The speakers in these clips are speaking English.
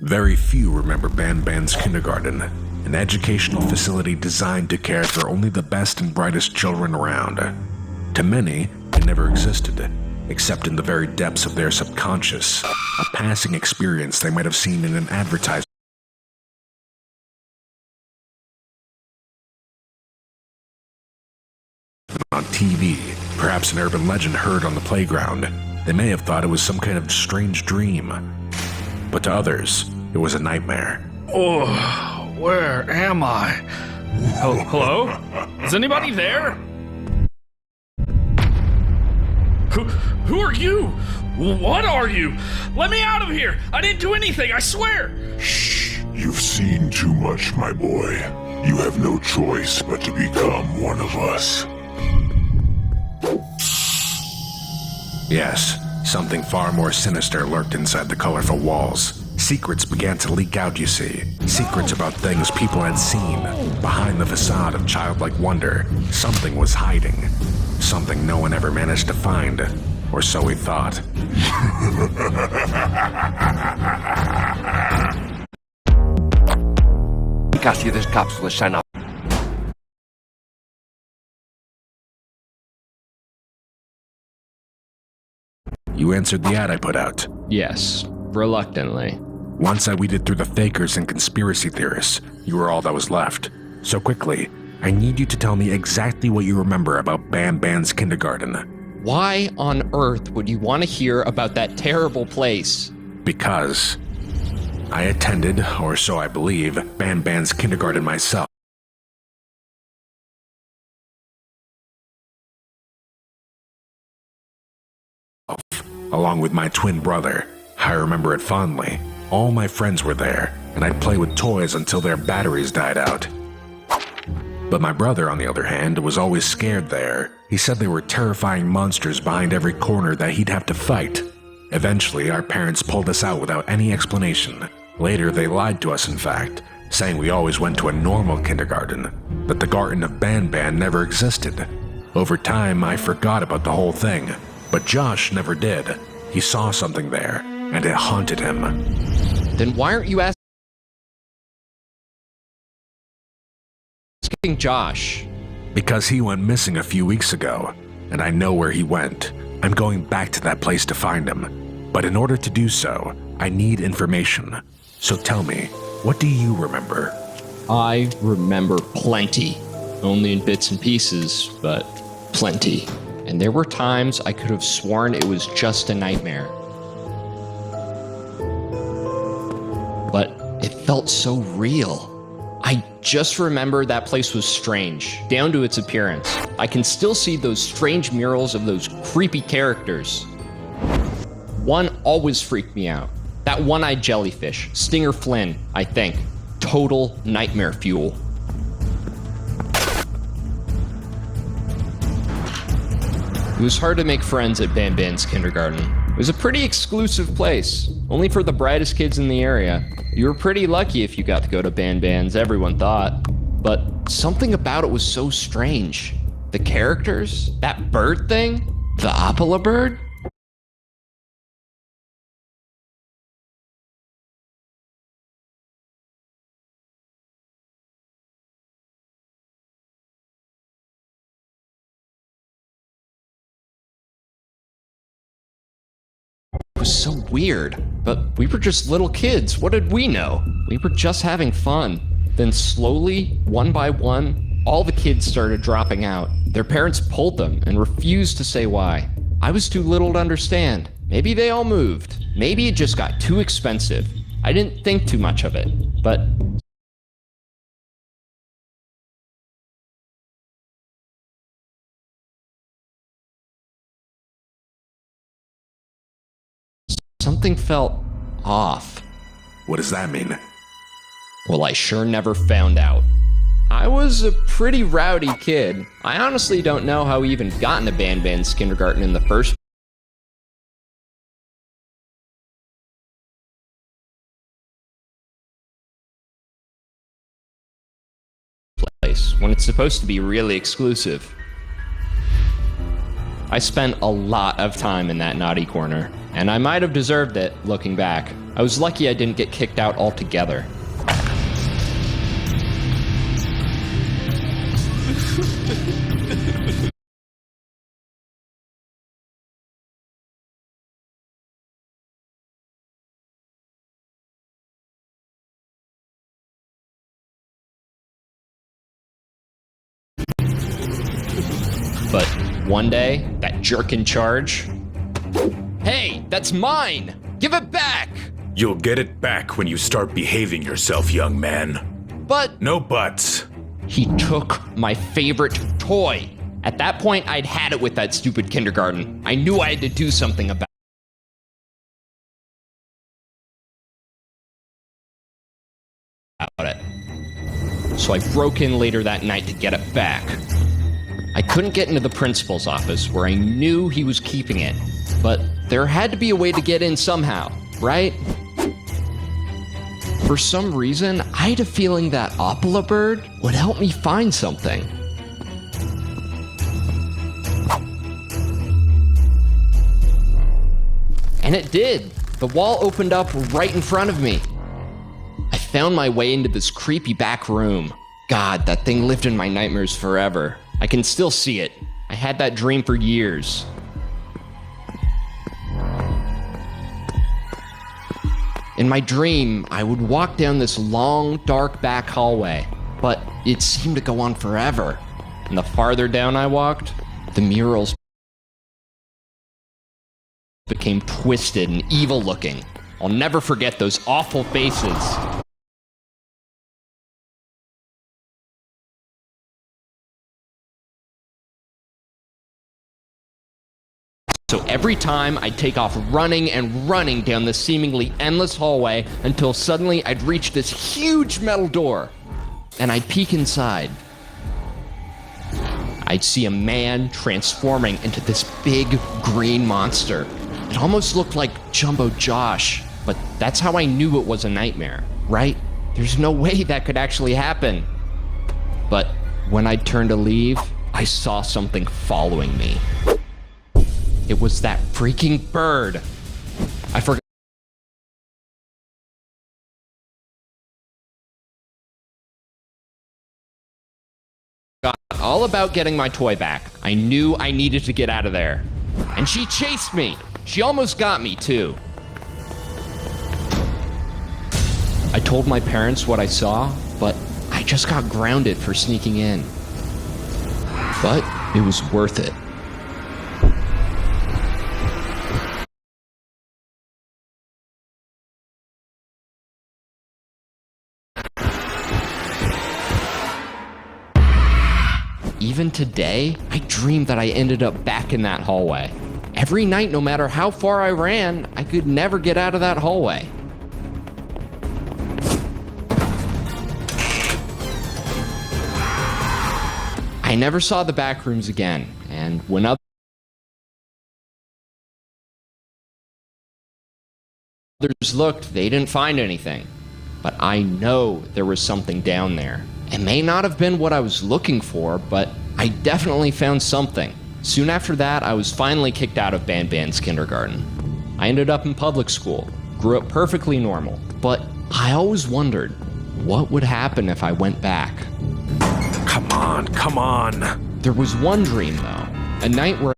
Very few remember Banban's kindergarten, an educational facility designed to care for only the best and brightest children around. To many, it never existed, except in the very depths of their subconscious, a passing experience they might have seen in an advertisement on TV, perhaps an urban legend heard on the playground. They may have thought it was some kind of strange dream. But to others, it was a nightmare. Oh, where am I? Oh, hello? Is anybody there? Who are you? What are you? Let me out of here! I didn't do anything, I swear! Shh, you've seen too much, my boy. You have no choice but to become one of us. Yes, something far more sinister lurked inside the colorful walls. Secrets began to leak out, you see. Secrets about things people had seen. Behind the facade of childlike wonder, something was hiding. Something no one ever managed to find. Or so we thought. Encaixe das cápsulas China. You answered the ad I put out. Yes, reluctantly. Once I weeded through the fakers and conspiracy theorists, you were all that was left. So quickly, I need you to tell me exactly what you remember about Banban's kindergarten. Why on earth would you want to hear about that terrible place? Because I attended, or so I believe, Banban's kindergarten myself. Along with my twin brother. I remember it fondly. All my friends were there, and I'd play with toys until their batteries died out. But my brother, on the other hand, was always scared there. He said there were terrifying monsters behind every corner that he'd have to fight. Eventually, our parents pulled us out without any explanation. Later, they lied to us, in fact, saying we always went to a normal kindergarten, that the Garten of Banban never existed. Over time, I forgot about the whole thing, but Josh never did. He saw something there, and it haunted him. Then why aren't you asking Josh? Because he went missing a few weeks ago, and I know where he went. I'm going back to that place to find him. But in order to do so, I need information. So tell me, what do you remember? I remember plenty. Only in bits and pieces, but plenty. And there were times I could have sworn it was just a nightmare. But it felt so real. I just remember that place was strange, down to its appearance. I can still see those strange murals of those creepy characters. One always freaked me out. That one-eyed jellyfish, Stinger Flynn, I think. Total nightmare fuel. It was hard to make friends at Banban's kindergarten. It was a pretty exclusive place, only for the brightest kids in the area. You were pretty lucky if you got to go to Banban's, everyone thought. But something about it was so strange. The characters, that bird thing, the Apala bird. It was so weird, but we were just little kids. What did we know? We were just having fun. Then slowly, one by one, all the kids started dropping out. Their parents pulled them and refused to say why. I was too little to understand. Maybe they all moved. Maybe it just got too expensive. I didn't think too much of it, but something felt off. What does that mean? Well, I sure never found out. I was a pretty rowdy kid. I honestly don't know how we even got into Banban's kindergarten in the first place, when it's supposed to be really exclusive. I spent a lot of time in that naughty corner, and I might have deserved it, looking back. I was lucky I didn't get kicked out altogether. But one day, that jerk in charge... Hey, that's mine! Give it back! You'll get it back when you start behaving yourself, young man. But No buts. he took my favorite toy. At that point, I'd had it with that stupid kindergarten. I knew I had to do something about it. So I broke in later that night to get it back. I couldn't get into the principal's office where I knew he was keeping it, but there had to be a way to get in somehow, right? For some reason, I had a feeling that Opala bird would help me find something. And it did. The wall opened up right in front of me. I found my way into this creepy back room. God, that thing lived in my nightmares forever. I can still see it. I had that dream for years. In my dream, I would walk down this long, dark back hallway, but it seemed to go on forever. And the farther down I walked, the murals became twisted and evil looking. I'll never forget those awful faces. So every time I'd take off running and running down this seemingly endless hallway until suddenly I'd reach this huge metal door. And I'd peek inside. I'd see a man transforming into this big green monster. It almost looked like Jumbo Josh, but that's how I knew it was a nightmare, right? There's no way that could actually happen. But when I turned to leave, I saw something following me. It was that freaking bird. I forgot all about getting my toy back. I knew I needed to get out of there. And she chased me. She almost got me, too. I told my parents what I saw, but I just got grounded for sneaking in. But it was worth it. Even today, I dream that I ended up back in that hallway. Every night, no matter how far I ran, I could never get out of that hallway. I never saw the back rooms again, and when others looked, they didn't find anything. But I know there was something down there. It may not have been what I was looking for, but I definitely found something. Soon after that, I was finally kicked out of Banban's kindergarten. I ended up in public school, grew up perfectly normal, but I always wondered, what would happen if I went back? Come on, come on. There was one dream, though, a night where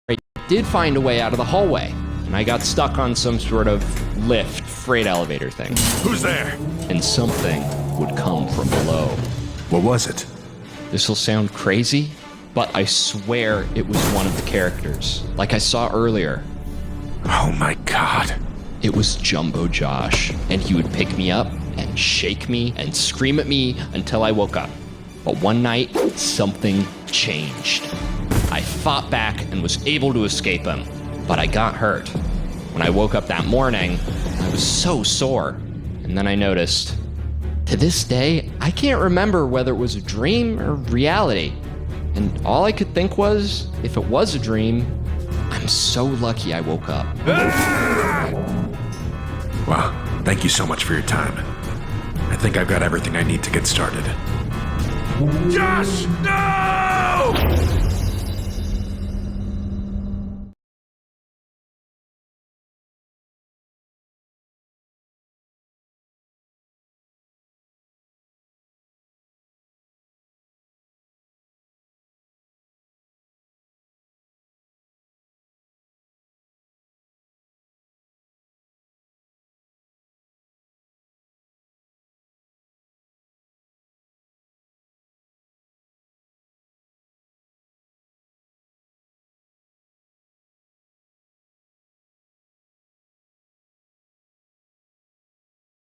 I did find a way out of the hallway, and I got stuck on some sort of lift, freight elevator thing, Who's there? and something would come from below. What was it? This'll sound crazy, but I swear it was one of the characters, like I saw earlier. Oh my god. It was Jumbo Josh, and he would pick me up and shake me and scream at me until I woke up. But one night, something changed. I fought back and was able to escape him, but I got hurt. When I woke up that morning, I was so sore, and then I noticed, to this day, I can't remember whether it was a dream or reality. And all I could think was, if it was a dream, I'm so lucky I woke up. Wow, thank you so much for your time. I think I've got everything I need to get started. Josh, no!